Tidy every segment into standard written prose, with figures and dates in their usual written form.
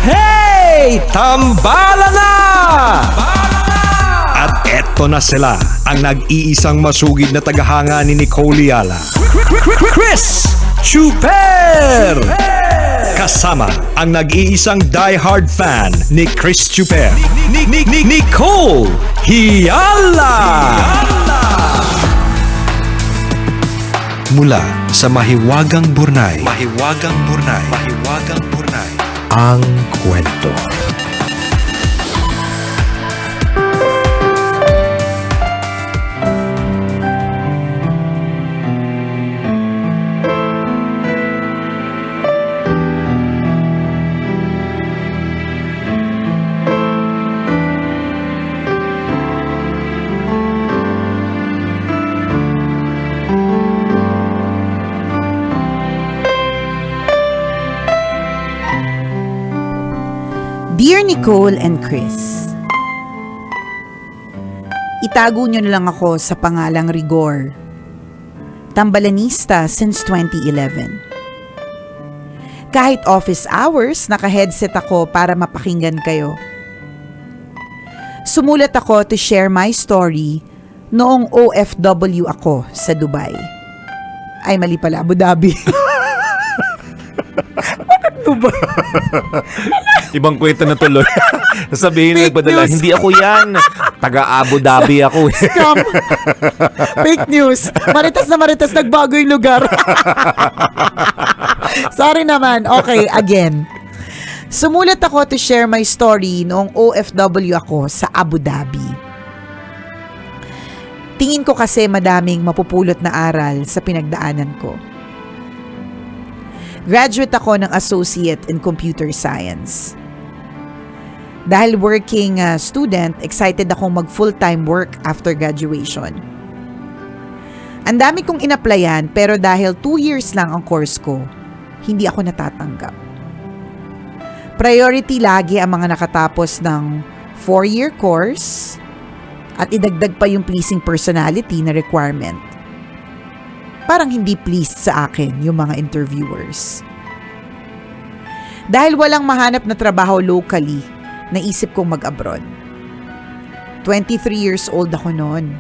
Hey! Tambala na! At eto na sila, ang nag-iisang masugid na tagahanga ni Nicole Yala. Chris Chuper! Kasama ang nag-iisang die-hard fan ni Chris Chuper, Nicole Yala! Mula sa Mahiwagang Burnay, ang kwento. Dear Nicole and Chris, itago nyo na lang ako sa pangalang Rigor. Tambalanista since 2011. Kahit office hours, naka-headset ako para mapakinggan kayo. Sumulat ako to share my story noong OFW ako sa Dubai. Ay, mali pala, Abu Dhabi. Dubai? Ibang kwento na tuloy. Sabihin na nagpadala, news. hindi ako yan. Taga Abu Dhabi ako. Scam. Fake news. Maritas na maritas, nagbago yung lugar. Sorry naman. Okay, again. Sumulat ako to share my story noong OFW ako sa Abu Dhabi. Tingin ko kasi madaming mapupulot na aral sa pinagdaanan ko. Graduate ako ng Associate in Computer Science. Dahil working student, excited akong mag full-time work after graduation. Ang dami kong inaplayan pero dahil 2 years lang ang course ko, hindi ako natatanggap. Priority lagi ang mga nakatapos ng 4-year course at idagdag pa yung pleasing personality na requirement. Parang hindi pleased sa akin yung mga interviewers. Dahil walang mahanap na trabaho locally, naisip kong mag-abroad. 23 years old ako noon.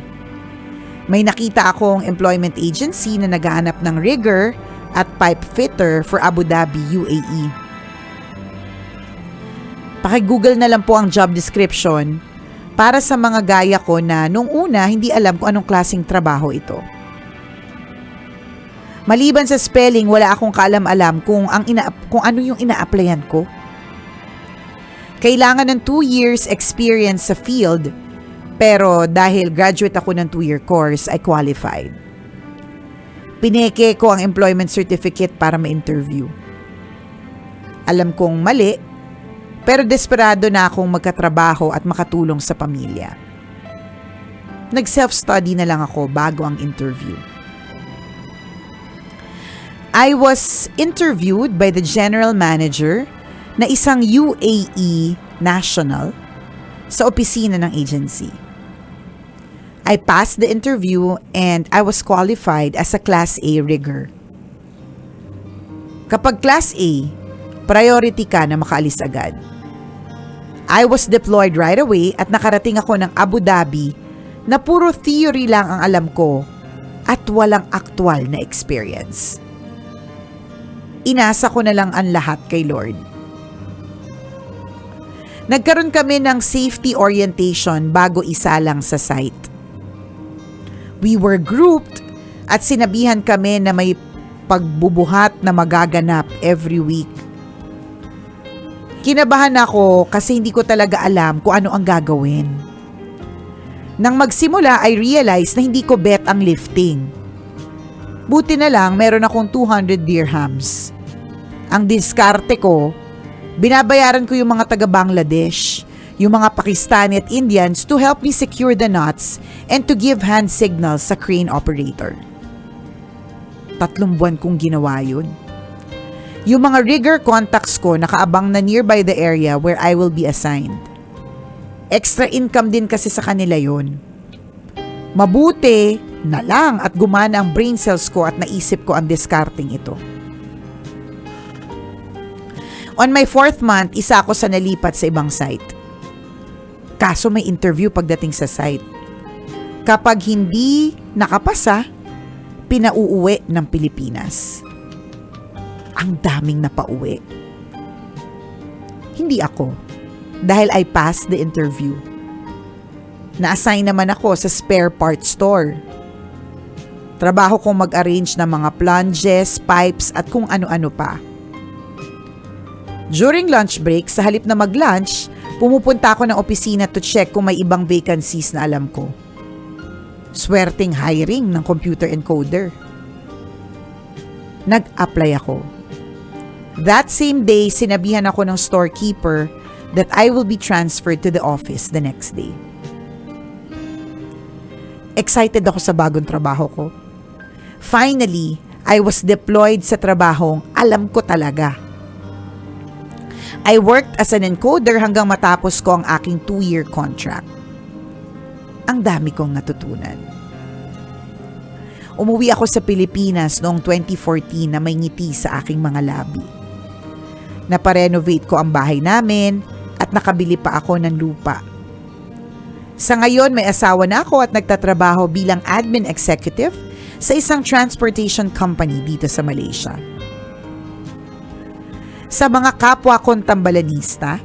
May nakita akong employment agency na naghahanap ng rigger at pipe fitter for Abu Dhabi, UAE. Paki-Google na lang po ang job description para sa mga gaya ko na nung una hindi alam kung anong klaseng trabaho ito. Maliban sa spelling, wala akong kaalam-alam kung ano yung ina-applyan ko. Kailangan ng 2 years experience sa field, pero dahil graduate ako ng 2-year course, I qualified. Pineke ko ang employment certificate para ma-interview. Alam kong mali, pero desperado na akong magkatrabaho at makatulong sa pamilya. Nag-self-study na lang ako bago ang interview. I was interviewed by the general manager na isang UAE national sa opisina ng agency. I passed the interview and I was qualified as a Class A rigger. Kapag Class A, priority ka na makaalis agad. I was deployed right away at nakarating ako ng Abu Dhabi na puro theory lang ang alam ko at walang actual na experience. Inasa ko na lang ang lahat kay Lord. Nagkaroon kami ng safety orientation bago isalang sa site. We were grouped at sinabihan kami na may pagbubuhat na magaganap every week. Kinabahan ako kasi hindi ko talaga alam kung ano ang gagawin. Nang magsimula, I realized na hindi ko bet ang lifting. Buti na lang meron akong 200 dirhams. Ang diskarte ko, binabayaran ko yung mga taga Bangladesh, yung mga Pakistani at Indians to help me secure the knots and to give hand signals sa crane operator. 3 buwan kong ginawa yun. Yung mga rigger contacts ko nakaabang na nearby the area where I will be assigned. Extra income din kasi sa kanila yun. Mabuti na lang at gumana ang brain cells ko at naisip ko ang discarding ito. On my 4th month, isa ako sa nalipat sa ibang site. Kaso may interview pagdating sa site. Kapag hindi nakapasa, pinauuwi ng Pilipinas. Ang daming napauwi. Hindi ako. Dahil I passed the interview. Na-assign naman ako sa spare parts store. Trabaho kong mag-arrange ng mga plunges, pipes at kung ano-ano pa. During lunch break, sa halip na mag-lunch, pumupunta ako ng opisina to check kung may ibang vacancies na alam ko. Swerteng hiring ng computer encoder. Nag-apply ako. That same day, sinabihan ako ng storekeeper that I will be transferred to the office the next day. Excited ako sa bagong trabaho ko. Finally, I was deployed sa trabahong alam ko talaga. I worked as an encoder hanggang matapos ko ang aking 2-year contract. Ang dami kong natutunan. Umuwi ako sa Pilipinas noong 2014 na may ngiti sa aking mga labi. Naparenovate ko ang bahay namin at nakabili pa ako ng lupa. Sa ngayon, may asawa na ako at nagtatrabaho bilang admin executive sa isang transportation company dito sa Malaysia. Sa mga kapwa kong tambalanista,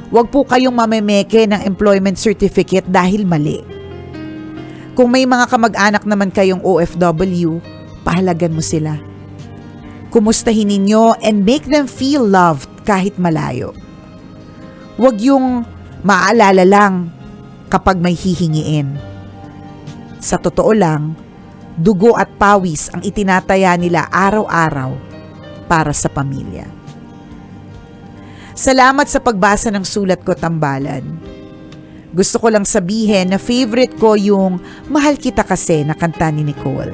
huwag po kayong mamemeke ng employment certificate dahil mali. Kung may mga kamag-anak naman kayong OFW, pahalagan mo sila. Kumustahin ninyo and make them feel loved kahit malayo. Huwag yung maalala lang kapag may hihingiin. Sa totoo lang, dugo at pawis ang itinataya nila araw-araw para sa pamilya. Salamat sa pagbasa ng sulat ko, Tambalan. Gusto ko lang sabihin na favorite ko yung Mahal Kita Kasi na kanta ni Nicole.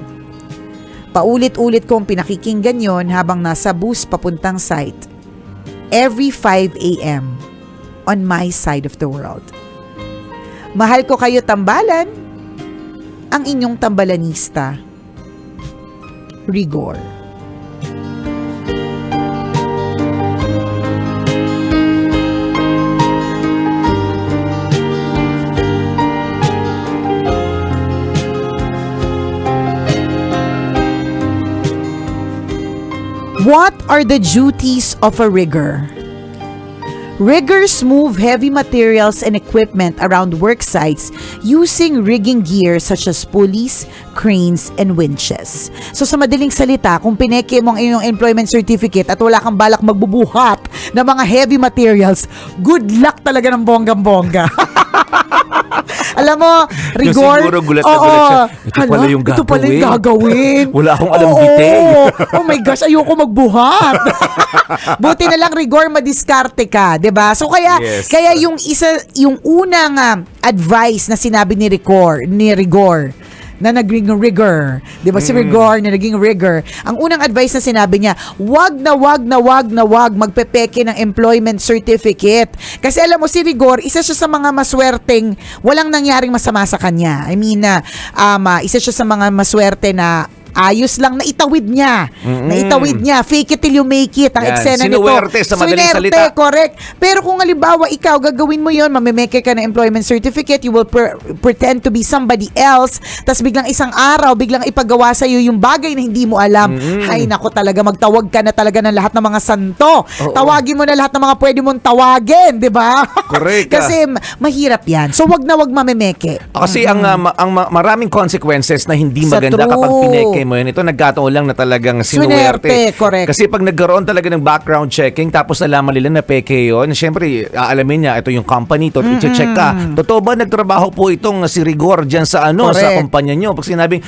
Paulit-ulit kong pinakikinggan yon habang nasa bus papuntang site. Every 5 a.m. on my side of the world. Mahal ko kayo, Tambalan. Ang inyong tambalanista, Rigor. What are the duties of a rigger? Riggers move heavy materials and equipment around work sites using rigging gear such as pulleys, cranes, and winches. So sa madaling salita, kung pineke mo ang iyong employment certificate at wala kang balak magbubuhat ng mga heavy materials, good luck talaga ng bonggang-bongga. Alam mo, Rigor, siguro gulat na gulat siya. Ito pala yung Ito pala yung gagawin. Wala akong alam Oo. detail. Oh my gosh, ayoko magbuhat. Buti na lang, Rigor, madiskarte ka, 'di ba? So kaya Yes. kaya yung unang advice na sinabi ni Rigor na naging rigor. 'Di ba si Rigor na naging rigor? Ang unang advice na sinabi niya, wag na magpepeke ng employment certificate. Kasi alam mo si Rigor, isa siya sa mga maswerteng walang nangyaring masama sa kanya. I mean, isa siya sa mga maswerte na ayos lang na itawid niya. Naitawid niya. Fake it till you make it. Ang Yan, eksena nito. sinuwerte sa madaling Sinuwerte, salita. correct. Pero kung halimbawa ikaw, gagawin mo yon, mamemeke ka ng employment certificate, you will pretend to be somebody else, tas biglang isang araw, biglang ipagawa sa'yo yung bagay na hindi mo alam. Ay, nako talaga, magtawag ka na talaga ng lahat ng mga santo. Oo. Tawagin mo na lahat ng mga pwede mong tawagin, di ba? Correct. Kasi mahirap yan. So, wag mamemeke. Kasi maraming consequences na hindi Sa maganda true. kapag pineke mo yun. Ito nagkataon lang na talagang sinuwerte. Swinerte, correct. Kasi pag nagkaroon talaga ng background checking tapos nalaman nila na peke yun, syempre aalamin niya ito yung company to, i-check ka. Totoo ba nagtrabaho po itong si Rigor dyan sa Correct. sa kumpanya nyo? Pag sinabing,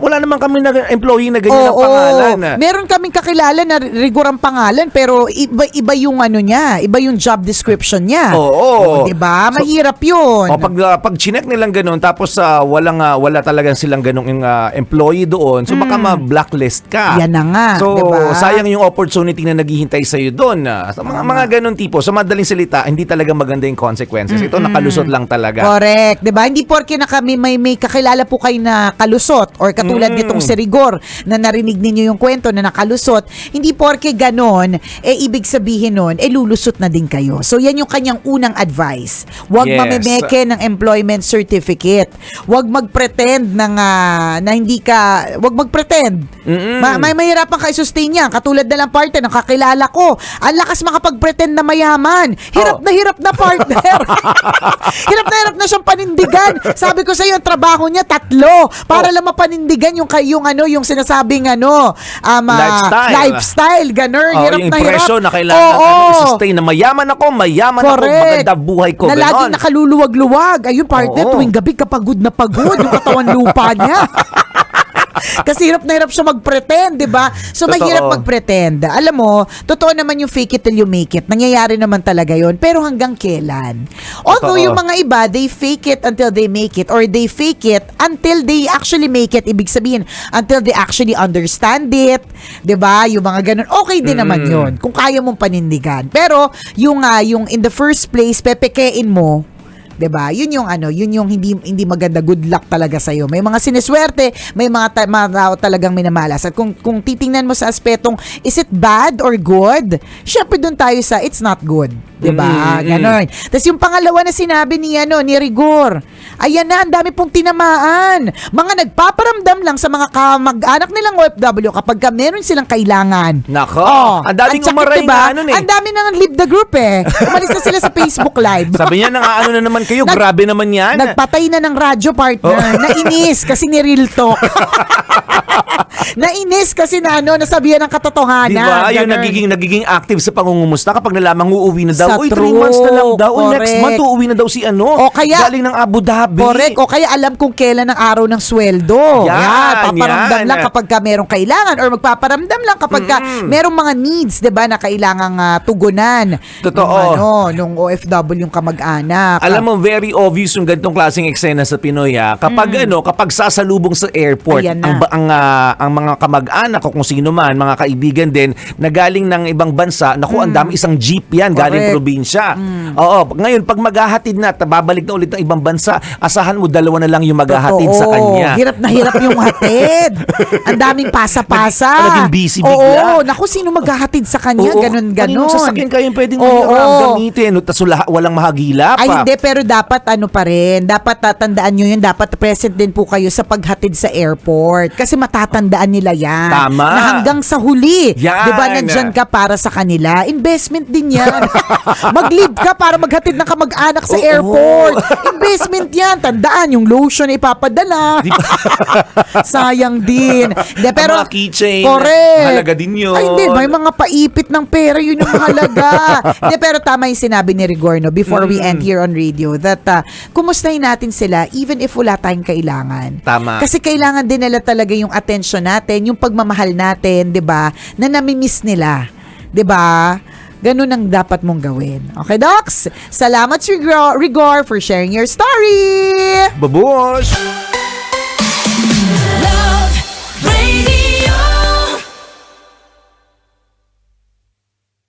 wala naman kami na employee na ganyan ang Oo. pangalan. Meron kaming kakilala na Rigor ang pangalan pero iba yung ano niya, iba yung job description niya. Oo. 'Di ba? So, Mahirap 'yun. pag chinek nilang ganun tapos wala talagang silang ganung employee doon. So baka ma-blacklist ka. Yan na nga, So, diba? sayang yung opportunity na naghihintay sa'yo doon. Sa mga ganun tipo, sa madaling salita, hindi talaga maganda yung consequences. Ito, nakalusot lang talaga. Correct. 'Di ba? Hindi porke na kami may kakilala po kayo na kalusot or katulad nitong si Rigor na narinig ninyo yung kwento na nakalusot, hindi porke ganon, ibig sabihin nun, lulusot na din kayo. So, yan yung kanyang unang advice. Huwag Yes. mamemeke ng employment certificate. Huwag mag-pretend na hindi ka, huwag mag-pretend. Mahirapan ka i-sustain yan. Katulad na lang partner, ng kakilala ko. Ang lakas makapag-pretend na mayaman. Hirap na partner. Hirap na siyang panindigan. Sabi ko sa iyo, ang trabaho niya 3 para lang mapanindigan yung sinasabing lifestyle, ganun. Hirap yung na hirap. impression na kailangan i-sustain na mayaman ako, maganda buhay ko, na laging ganon. nakaluluwag-luwag. Ayun, partner, Oo. tuwing gabi kapagod na pagod yung katawan lupa niya. Kasi hirap na hirap siya mag-pretend, di ba? So, Totoo. mahirap mag-pretend. Alam mo, totoo naman yung fake it till you make it. Nangyayari naman talaga yon. Pero hanggang kailan? Although, Totoo. yung mga iba, they fake it until they make it or they fake it until they actually make it. Ibig sabihin, until they actually understand it. Di ba? Yung mga ganun. Okay din naman yon kung kaya mong panindigan. Pero, yung in the first place, pepekein mo, 'di ba? Yun yung hindi maganda, good luck talaga sa iyo. May mga sineswerte, may mga tao talagang minamalas. At kung titingnan mo sa aspetong is it bad or good? Syempre doon tayo sa it's not good, 'di ba? Ganon. Tapos yung pangalawa na sinabi ni Rigor. Ayan na, ang dami pong tinamaan. Mga nagpaparamdam lang sa mga kamag-anak nilang OFW kapag meron silang kailangan. Nako, ang daming sakit, umaray diba? na Ang dami nang leave the group Umalis na sila sa Facebook Live. Sabi niya, ano na naman kayo, grabe naman yan. Nagpatay na ng radyo, partner. Nainis kasi ni Real Talk. Nainis kasi nasabihan ng katotohanan. Diba? Yung Ganun. nagiging active sa pangungumusta kapag nalamang uuwi na daw. Sa 3 true, months na lang daw. correct. Next month uuwi na daw si O kaya- galing ng Abu Dhabi. Correct. O kaya alam kung kailan ang araw ng sweldo. Yan, Paparamdam yan. lang kapag ka merong kailangan or magpaparamdam lang kapag ka merong mga needs, 'di ba, na kailangang tugunan. Totoo. Nung OFW yung kamag-anak. Alam mo, very obvious yung ganitong klaseng eksena sa Pinoy kapag sasalubong sa airport Ayan na. ang mga kamag-anak o kung sino man, mga kaibigan din na galing ng ibang bansa, ang dami, isang jeep yan galing Correct. probinsya. Oo, ngayon pag maghahatid na at babalik na ulit ng ibang bansa, asahan mo 2 na lang yung maghahatid sa kanya. Hirap na hirap yung hatid. Ang daming pasa-pasa. Naging busy bigla. Oo, naku, sino maghahatid sa kanya? Oo, Ganon. kaninong sasakyan kayo yung pwedeng gamitin? Tapos walang mahagila pa. Ay, hindi, pero dapat pa rin. Dapat tatandaan nyo yun. Dapat present din po kayo sa paghatid sa airport. Kasi matatandaan nila yan. Tama. Na hanggang sa huli. Yan. Diba, nandyan ka para sa kanila. Investment din yan. Mag-leave ka para maghatid ng kamag-anak sa Oo. airport. Investment yan. Tandaan, yung lotion na ipapadala. Sayang din. De, pero, mga keychain, correct. mahalaga din yun. Ay, hindi. May mga paipit ng pera. Yun yung mahalaga. De, pero tama yung sinabi ni Rigor, before we end here on radio, that kumustahin natin sila even if wala tayong kailangan. Tama. Kasi kailangan din nila talaga yung attention natin, yung pagmamahal natin, 'di ba? Na nami-miss nila. 'Di ba? Ganun ang dapat mong gawin. Okay, Docs? Salamat, Rigor, for sharing your story! Babush! Love Radio.